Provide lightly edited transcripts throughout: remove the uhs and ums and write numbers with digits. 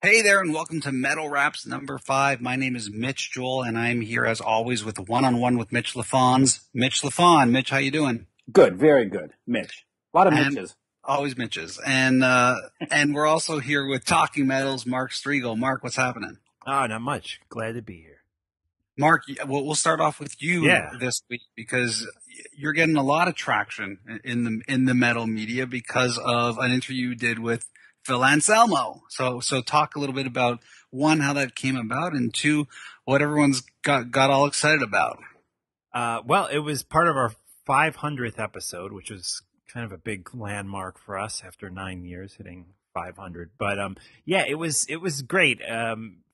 Hey there, and welcome to Metal Raps number 5. My name is Mitch Joel, and I'm here as always with one-on-one with Mitch Lafon's. Mitch Lafon. Mitch, how you doing? Good, very good, Mitch. A lot of And Mitches. always Mitch's. And we're also here with Talking Metal's Mark Strigl. Mark, what's happening? Oh, not much. Glad to be here. Mark, we'll start off with you Yeah. this week because you're getting a lot of traction in the metal media because of an interview you did with Phil Anselmo. So talk a little bit about one, how that came about, and two, what everyone's got all excited about. Well, it was part of our 500th episode, which was kind of a big landmark for us after 9 years hitting 500. But yeah, it was great.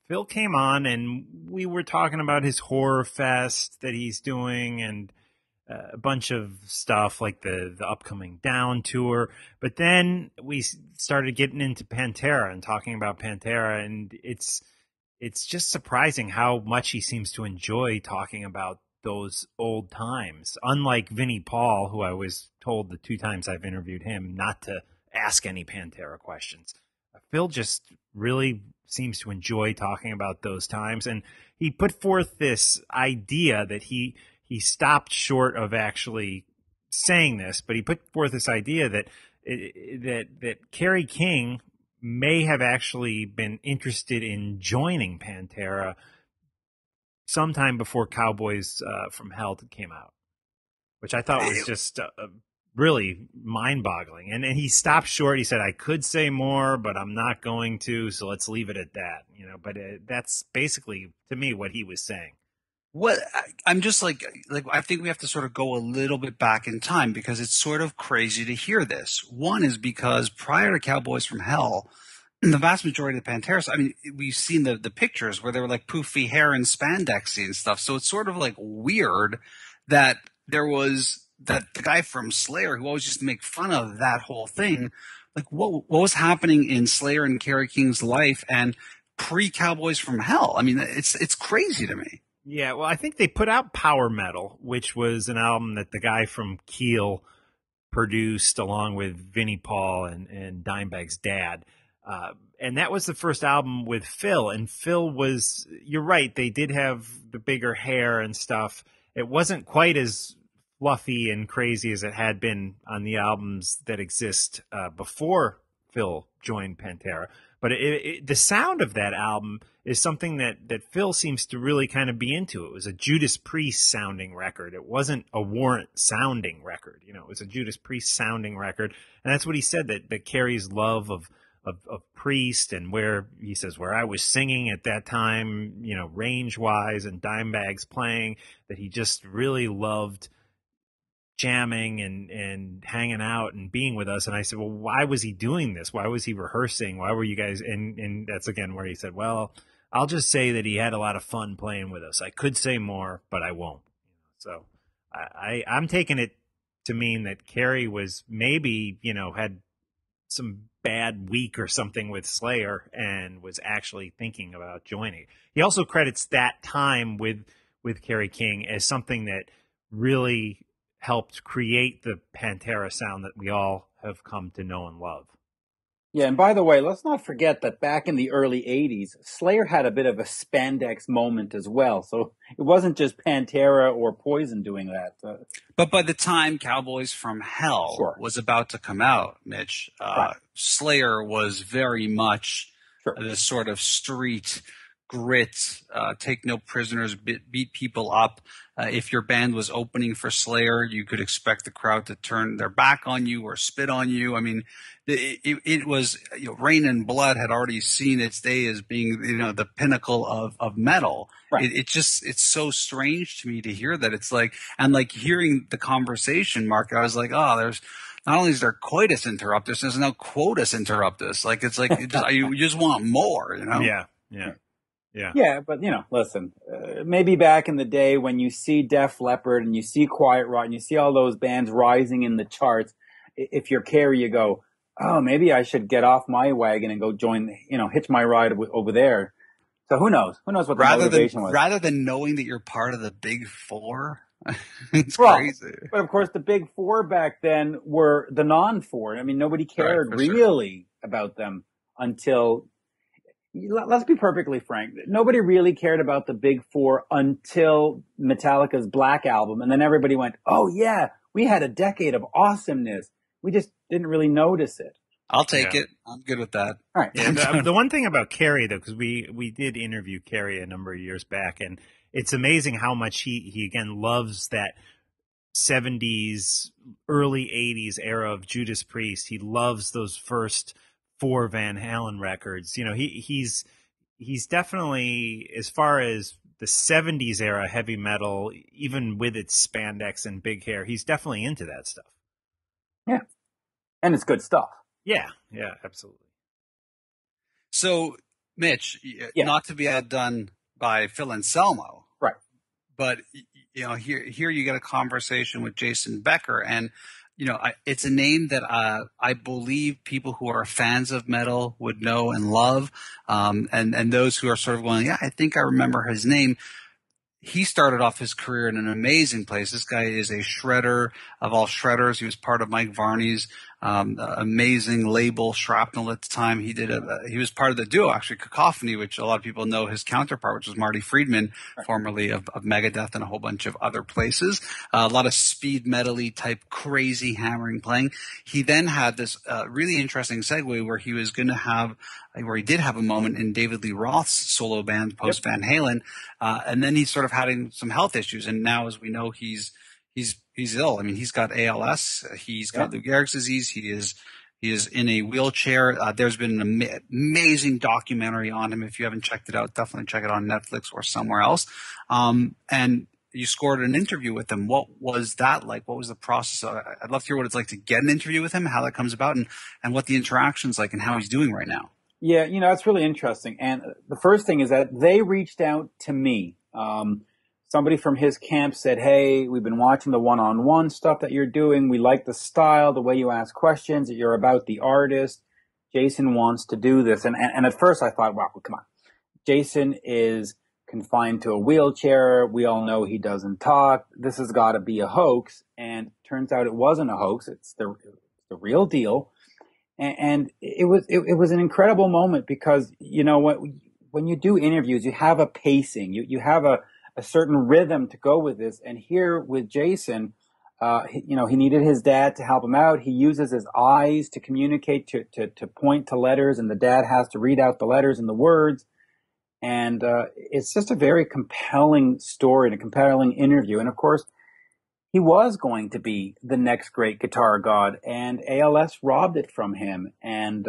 Phil came on and we were talking about his horror fest that he's doing and a bunch of stuff like the upcoming Down tour. But then we started getting into Pantera and talking about Pantera, and it's just surprising how much he seems to enjoy talking about those old times. Unlike Vinnie Paul, who I was told the 2 times I've interviewed him not to ask any Pantera questions. Phil just really seems to enjoy talking about those times, and he put forth this idea that he stopped short of actually saying this, but he put forth this idea that Kerry King may have actually been interested in joining Pantera sometime before Cowboys from Hell came out, which I thought was just really mind-boggling. And he stopped short. He said, "I could say more, but I'm not going to. So let's leave it at that." But that's basically to me what he was saying. I'm just like I think we have to sort of go a little bit back in time because it's sort of crazy to hear this. One is because prior to Cowboys from Hell, the vast majority of the Panteras, I mean, we've seen the pictures where they were like poofy hair and spandexy and stuff. So it's sort of like weird that there was that the guy from Slayer who always used to make fun of that whole thing. Like what was happening in Slayer and Kerry King's life and pre Cowboys from Hell? I mean, it's crazy to me. Yeah, well, I think they put out Power Metal, which was an album that the guy from Keel produced along with Vinnie Paul and Dimebag's dad. And that was the first album with Phil. And Phil was, you're right, they did have the bigger hair and stuff. It wasn't quite as fluffy and crazy as it had been on the albums that exist before Phil joined Pantera. But the sound of that album is something that Phil seems to really kind of be into. It was a Judas Priest sounding record. It wasn't a Warrant sounding record. It was a Judas Priest sounding record. And that's what he said, that Kerry's love of Priest and where he says where I was singing at that time, range wise and Dimebag's playing, that he just really loved jamming and hanging out and being with us. And I said, well, why was he doing this? Why was he rehearsing? Why were you guys? And that's again where he said, well, I'll just say that he had a lot of fun playing with us. I could say more, but I won't. So I'm taking it to mean that Kerry was maybe, had some bad week or something with Slayer and was actually thinking about joining. He also credits that time with Kerry King as something that really helped create the Pantera sound that we all have come to know and love. Yeah, and by the way, let's not forget that back in the early 80s, Slayer had a bit of a spandex moment as well. So it wasn't just Pantera or Poison doing that. But by the time Cowboys from Hell was about to come out, Mitch, Slayer was very much this sort of street grit, take no prisoners, beat people up. If your band was opening for Slayer, you could expect the crowd to turn their back on you or spit on you. I mean, it was, Rain and Blood had already seen its day as being, the pinnacle of metal. Right. It's so strange to me to hear that. It's like, and like hearing the conversation, Mark, I was like, oh, there's, not only is there coitus interruptus, there's no quotus interruptus. Like, it's like, you just want more, Yeah. Yeah, but listen, maybe back in the day when you see Def Leppard and you see Quiet Riot and you see all those bands rising in the charts, if you're Kerry, you go, oh, maybe I should get off my wagon and go join, hitch my ride over there. So who knows? Who knows what the motivation was? Rather than knowing that you're part of the Big Four, it's crazy. But of course, the Big Four back then were the non-four. I mean, nobody cared really about them until... let's be perfectly frank. Nobody really cared about the Big Four until Metallica's Black Album. And then everybody went, oh yeah, we had a decade of awesomeness. We just didn't really notice it. I'll take it. I'm good with that. All right. Yeah, the one thing about Kerry, though, because we did interview Kerry a number of years back, and it's amazing how much he again loves that 70s, early 80s era of Judas Priest. He loves those first 4 Van Halen records. You know, he's definitely, as far as the 70s era heavy metal, even with its spandex and big hair, he's definitely into that stuff. Yeah. And it's good stuff. Yeah, absolutely. So, Mitch, not to be outdone by Phil Anselmo, right? But you know, here you get a conversation with Jason Becker, and you know, it's a name that I believe people who are fans of metal would know and love, and those who are sort of going, yeah, I think I remember his name. He started off his career in an amazing place. This guy is a shredder of all shredders. He was part of Mike Varney's amazing label, Shrapnel, at the time. He was part of the duo, actually, Cacophony, which a lot of people know his counterpart, which was Marty Friedman, formerly of Megadeth and a whole bunch of other places. A lot of speed metal-y type crazy hammering playing. He then had this really interesting segue where he did have a moment in David Lee Roth's solo band post Van Halen, and then he sort of having some health issues, and now, as we know, he's ill. I mean, he's got ALS, he's got Lou Gehrig's disease, he is in a wheelchair. There's been an amazing documentary on him. If you haven't checked it out, definitely check it on Netflix or somewhere else. And you scored an interview with him. What was that like? What was the process? I'd love to hear what it's like to get an interview with him, how that comes about, and what the interaction's like and how he's doing right now. Yeah, you know, it's really interesting. And the first thing is that they reached out to me. Somebody from his camp said, hey, we've been watching the one-on-one stuff that you're doing. We like the style, the way you ask questions, that you're about the artist. Jason wants to do this. And at first I thought, wow, come on. Jason is confined to a wheelchair. We all know he doesn't talk. This has got to be a hoax. And turns out it wasn't a hoax. It's the real deal. And it was an incredible moment because, you know, when you do interviews, you have a pacing. You have a certain rhythm to go with this. And here with Jason, you know, he needed his dad to help him out. He uses his eyes to communicate, to point to letters, and the dad has to read out the letters and the words. And it's just a very compelling story and a compelling interview. And of course, he was going to be the next great guitar god, and ALS robbed it from him. And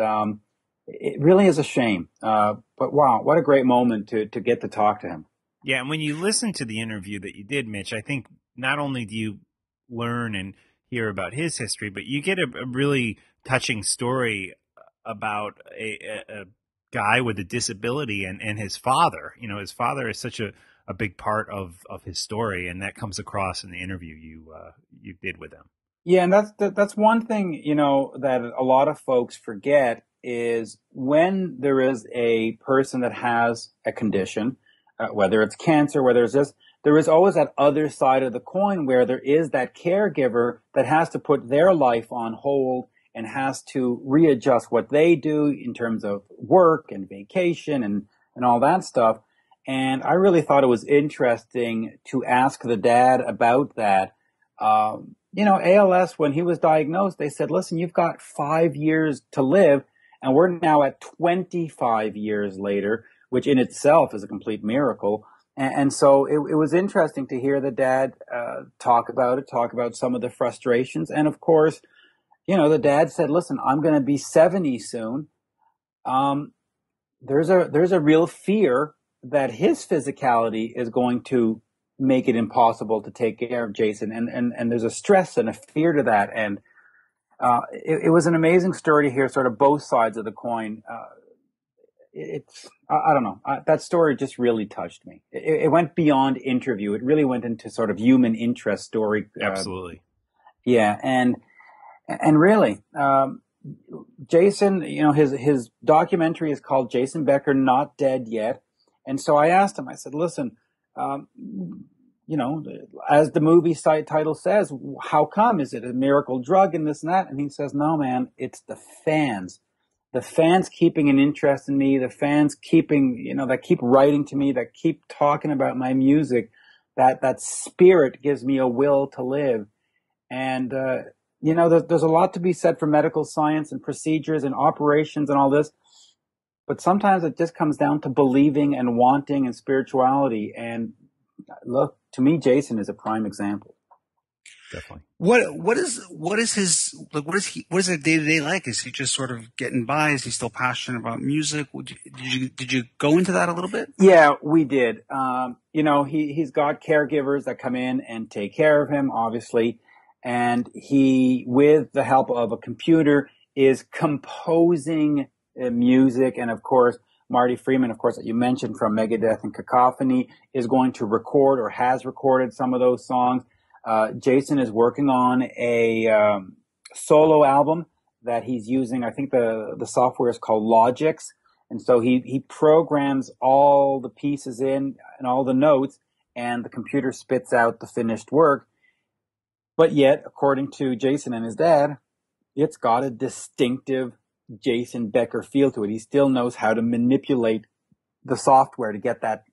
it really is a shame. But wow, what a great moment to get to talk to him. Yeah, and when you listen to the interview that you did, Mitch, I think not only do you learn and hear about his history, but you get a really touching story about a guy with a disability and his father. You know, his father is such a big part of his story, and that comes across in the interview you did with him. Yeah, and that's one thing, you know, that a lot of folks forget is when there is a person that has a condition, whether it's cancer, whether it's this, there is always that other side of the coin where there is that caregiver that has to put their life on hold and has to readjust what they do in terms of work and vacation and all that stuff. And I really thought it was interesting to ask the dad about that. You know, ALS, when he was diagnosed, they said, listen, you've got 5 years to live. And we're now at 25 years later, which in itself is a complete miracle. And so it was interesting to hear the dad talk about some of the frustrations. And of course, you know, the dad said, listen, I'm going to be 70 soon. There's a real fear that his physicality is going to make it impossible to take care of Jason. And there's a stress and a fear to that. And it was an amazing story to hear sort of both sides of the coin. I don't know. That story just really touched me. It went beyond interview. It really went into sort of human interest story. Absolutely. Yeah. And really, Jason, you know, his documentary is called Jason Becker, Not Dead Yet. And so I asked him, I said, listen, you know, as the movie site title says, how come? Is it a miracle drug and this and that? And he says, no, man, it's the fans. the fans keeping an interest in me, the fans keeping, that keep writing to me, that keep talking about my music, that spirit gives me a will to live. And, there's a lot to be said for medical science and procedures and operations and all this. But sometimes it just comes down to believing and wanting and spirituality. And look, to me, Jason is a prime example. Definitely. What is his day to day like? Is he just sort of getting by? Is he still passionate about music? Did you go into that a little bit? Yeah, we did. He's got caregivers that come in and take care of him, obviously, and he, with the help of a computer, is composing music. And of course, Marty Freeman, of course, that you mentioned from Megadeth and Cacophony, is going to record or has recorded some of those songs. Jason is working on a solo album that he's using. I think the software is called Logix. And so he programs all the pieces in and all the notes, and the computer spits out the finished work. But yet, according to Jason and his dad, it's got a distinctive Jason Becker feel to it. He still knows how to manipulate the software to get that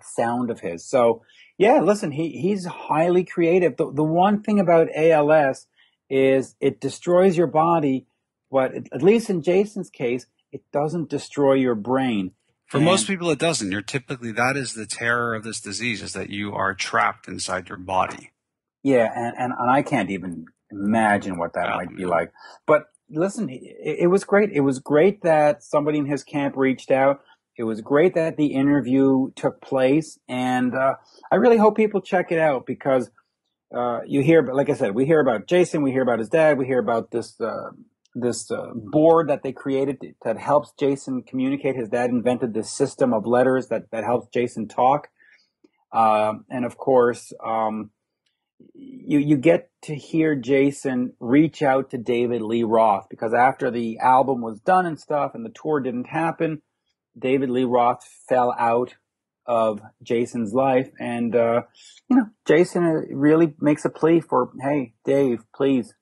sound of his. So yeah, listen, he's highly creative. The one thing about ALS is it destroys your body, but at least in Jason's case, it doesn't destroy your brain. For most people, it doesn't. That is the terror of this disease, is that you are trapped inside your body. Yeah, and I can't even imagine what that might be like. But listen, it was great. It was great that somebody in his camp reached out. It was great that the interview took place, and I really hope people check it out, because you hear, like I said, we hear about Jason, we hear about his dad, we hear about this board that they created that helps Jason communicate. His dad invented this system of letters that helps Jason talk, and of course, you get to hear Jason reach out to David Lee Roth, because after the album was done and stuff, and the tour didn't happen, David Lee Roth fell out of Jason's life. And, Jason really makes a plea for, hey, Dave, please,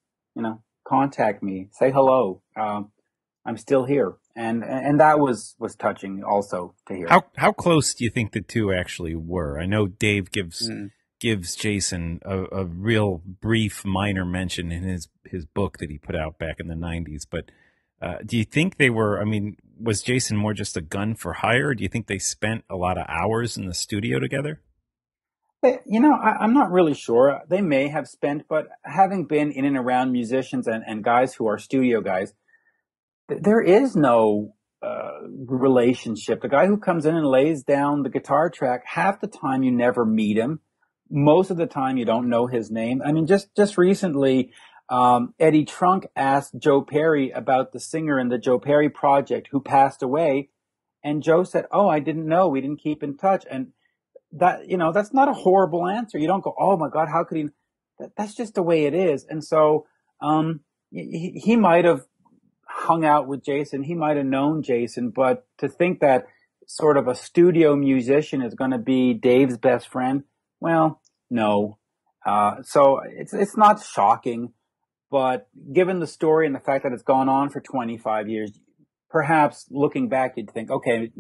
contact me, say hello. I'm still here. And that was touching also to hear. How close do you think the two actually were? I know Dave gives Jason a real brief minor mention in his book that he put out back in the 90s. But do you think they were, was Jason more just a gun for hire? Or do you think they spent a lot of hours in the studio together? I'm not really sure. They may have spent, but having been in and around musicians and guys who are studio guys, there is no relationship. The guy who comes in and lays down the guitar track, half the time you never meet him. Most of the time you don't know his name. Just recently, Eddie Trunk asked Joe Perry about the singer in the Joe Perry project who passed away. And Joe said, "Oh, I didn't know. We didn't keep in touch." And that, that's not a horrible answer. You don't go, "Oh my God, how could he?" That's just the way it is. And so, he might have hung out with Jason. He might have known Jason, but to think that sort of a studio musician is going to be Dave's best friend, well, no. So it's not shocking, but given the story and the fact that it's gone on for 25 years, perhaps looking back, you'd think, okay,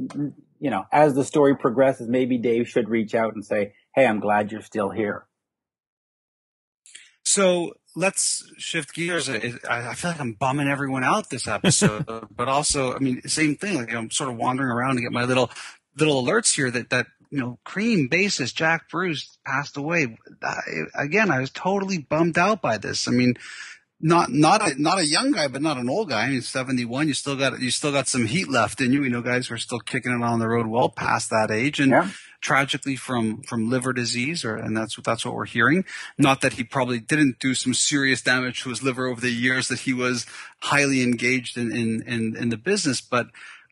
as the story progresses, maybe Dave should reach out and say, "Hey, I'm glad you're still here." So let's shift gears. I feel like I'm bumming everyone out this episode, but also, same thing. Like, I'm sort of wandering around to get my little alerts here that Cream bassist Jack Bruce passed away. Again, I was totally bummed out by this. Not a young guy, but not an old guy. 71. You still got some heat left in you. Guys who are still kicking it on the road well past that age, and tragically from liver disease, and that's what we're hearing. Not that he probably didn't do some serious damage to his liver over the years that he was highly engaged in the business, but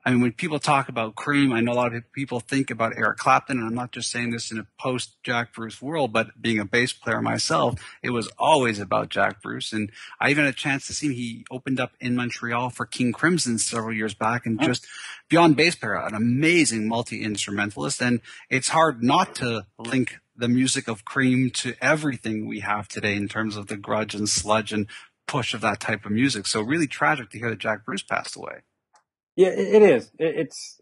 when people talk about Cream, I know a lot of people think about Eric Clapton, and I'm not just saying this in a post-Jack Bruce world, but being a bass player myself, it was always about Jack Bruce. And I even had a chance to see him. He opened up in Montreal for King Crimson several years back, and just beyond bass player, an amazing multi-instrumentalist. And it's hard not to link the music of Cream to everything we have today in terms of the grudge and sludge and push of that type of music. So really tragic to hear that Jack Bruce passed away. Yeah, it is. It's,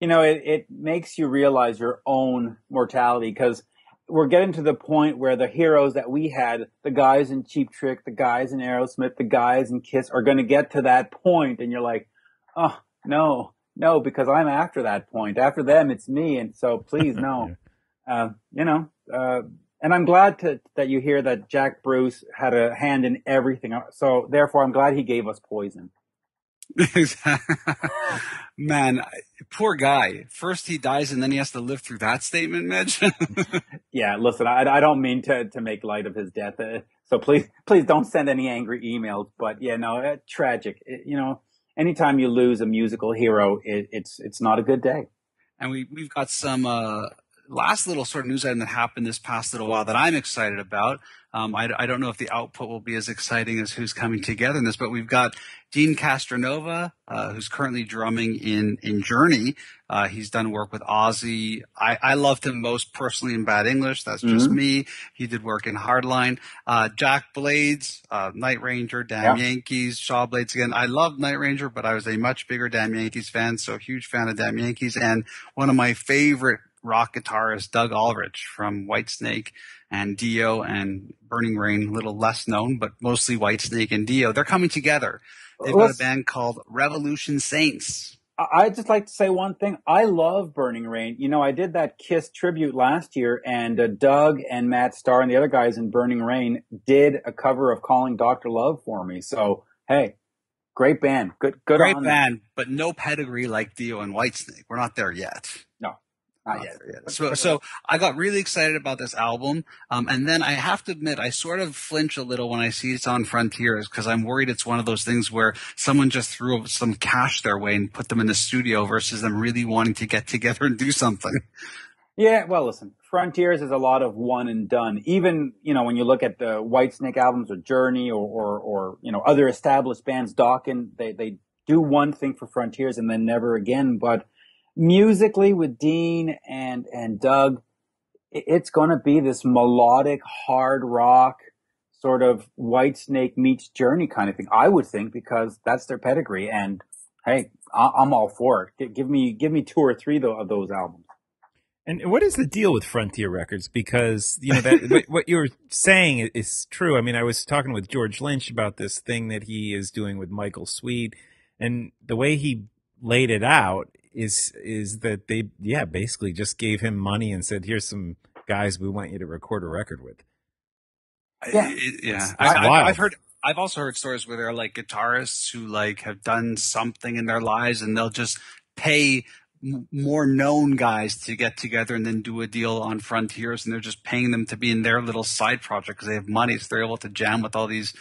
it makes you realize your own mortality, because we're getting to the point where the heroes that we had, the guys in Cheap Trick, the guys in Aerosmith, the guys in Kiss, are going to get to that point, and you're like, oh, no, because I'm after that point. After them, it's me, and so please, no. And I'm glad that you hear that Jack Bruce had a hand in everything. So therefore, I'm glad he gave us Poison. Man, poor guy. First he dies and then he has to live through that statement, Mitch. Yeah, listen, I don't mean to make light of his death. So please don't send any angry emails. But yeah, no, tragic. Anytime you lose a musical hero, it's not a good day. And we've got some last little sort of news item that happened this past little while that I'm excited about. I don't know if the output will be as exciting as who's coming together in this, but we've got Dean Castronova, who's currently drumming in Journey. He's done work with Ozzy. I loved him most personally in Bad English. That's just me. He did work in Hardline. Jack Blades, Night Ranger, Damn Yankees, Shaw Blades again. I love Night Ranger, but I was a much bigger Damn Yankees fan, so huge fan of Damn Yankees. And one of my favorite rock guitarist, Doug Ulrich from Whitesnake and Dio and Burning Rain, a little less known, but mostly Whitesnake and Dio. They're coming together. They've got a band called Revolution Saints. I'd just like to say one thing. I love Burning Rain. I did that Kiss tribute last year, and Doug and Matt Starr and the other guys in Burning Rain did a cover of Calling Dr. Love for me. So, hey, great band. Good Great on band, but no pedigree like Dio and Whitesnake. We're not there yet. No. Not yet. So I got really excited about this album. And then I have to admit, I sort of flinch a little when I see it's on Frontiers, because I'm worried it's one of those things where someone just threw some cash their way and put them in the studio versus them really wanting to get together and do something. Yeah, well, listen, Frontiers is a lot of one and done. Even, when you look at the Whitesnake albums or Journey or other established bands, Dawkins, they do one thing for Frontiers and then never again. But musically with Dean and Doug, it's going to be this melodic hard rock sort of Whitesnake meets Journey kind of thing, I would think, because that's their pedigree. And hey, I'm all for it. Give me 2 or 3 of those albums. And what is the deal with Frontier Records? Because that what you're saying is true. I mean, I was talking with George Lynch about this thing that he is doing with Michael Sweet, and the way he laid it out is that they basically just gave him money and said, here's some guys we want you to record a record with. Yeah. I've also heard stories where they're like guitarists who like have done something in their lives and they'll just pay more known guys to get together and then do a deal on Frontiers, and they're just paying them to be in their little side project because they have money, so they're able to jam with all these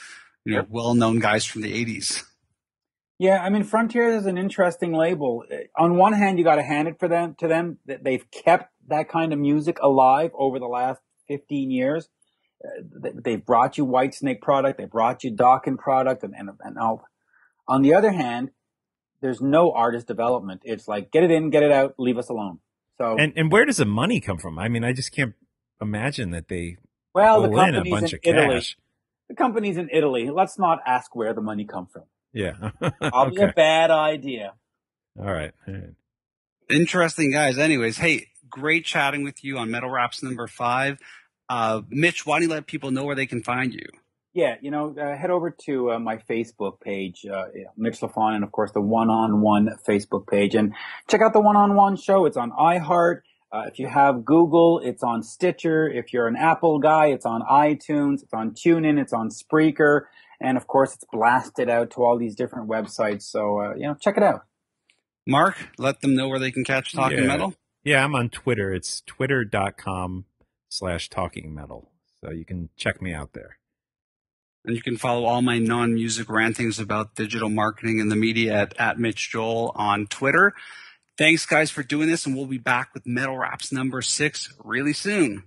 well-known guys from the 80s. Yeah, I mean, Frontiers is an interesting label. On one hand, you got to hand it to them that they've kept that kind of music alive over the last 15 years. They've brought you Whitesnake product, they brought you Dawkins product, and all. On the other hand, there's no artist development. It's like, get it in, get it out, leave us alone. So and where does the money come from? I mean, I just can't imagine that they the in a bunch of Italy. cash. The company's in Italy. Let's not ask where the money comes from. Yeah. Probably a bad idea. All right. Interesting guys. Anyways, hey, great chatting with you on Metal Raps number 5. Mitch, why don't you let people know where they can find you? Yeah, head over to my Facebook page, Mitch Lafon, and of course the One-on-One Facebook page, and check out the One-on-One show. It's on iHeart. If you have Google, it's on Stitcher. If you're an Apple guy, it's on iTunes. It's on TuneIn. It's on Spreaker. And of course, it's blasted out to all these different websites. So, check it out. Mark, let them know where they can catch Talking Metal. Yeah, I'm on Twitter. It's twitter.com/Talking Metal. So you can check me out there. And you can follow all my non-music rantings about digital marketing and the media at Mitch Joel on Twitter. Thanks, guys, for doing this, and we'll be back with Metal Raps number 6 really soon.